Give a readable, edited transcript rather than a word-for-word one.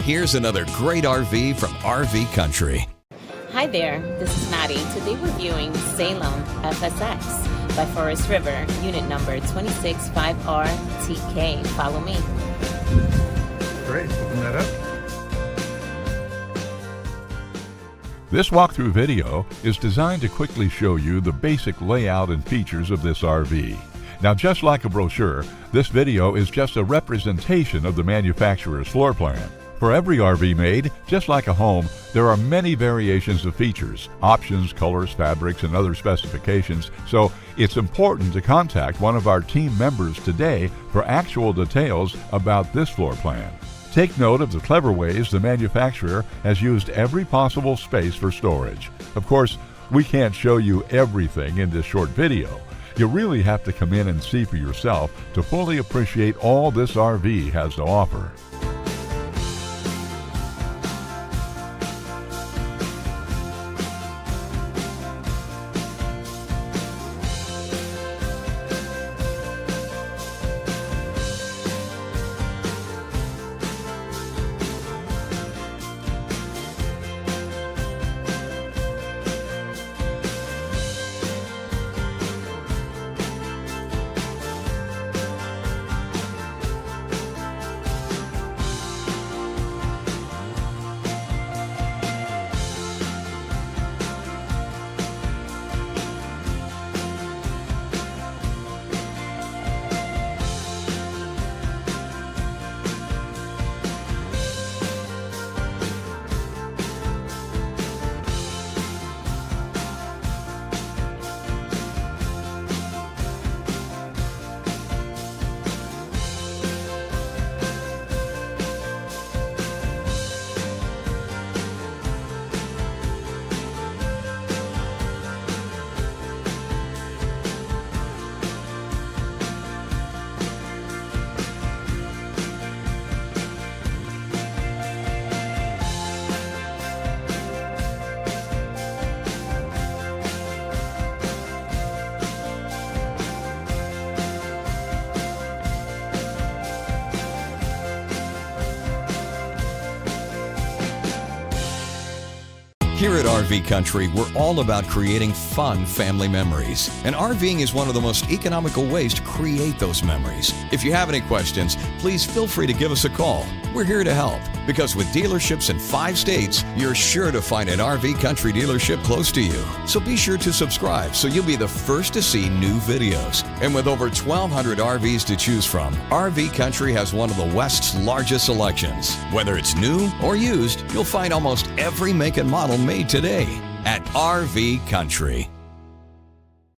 here's another great RV from RV Country. Hi there, this is Maddie. Today we're viewing Salem FSX by Forest River, unit number 265RTK. Follow me. Great, open that up. This walkthrough video is designed to quickly show you the basic layout and features of this RV. Now, just like a brochure, this video is just a representation of the manufacturer's floor plan. For every RV made, just like a home, there are many variations of features, options, colors, fabrics, and other specifications, so it's important to contact one of our team members today for actual details about this floor plan. Take note of the clever ways the manufacturer has used every possible space for storage. Of course, we can't show you everything in this short video. You really have to come in and see for yourself to fully appreciate all this RV has to offer. Here at RV Country, we're all about creating fun family memories. And RVing is one of the most economical ways to create those memories. If you have any questions, please feel free to give us a call. We're here to help, because with dealerships in 5 states, you're sure to find an RV Country dealership close to you. So be sure to subscribe so you'll be the first to see new videos. And with over 1,200 RVs to choose from, RV Country has one of the West's largest selections. Whether it's new or used, you'll find almost every make and model made today at RV Country.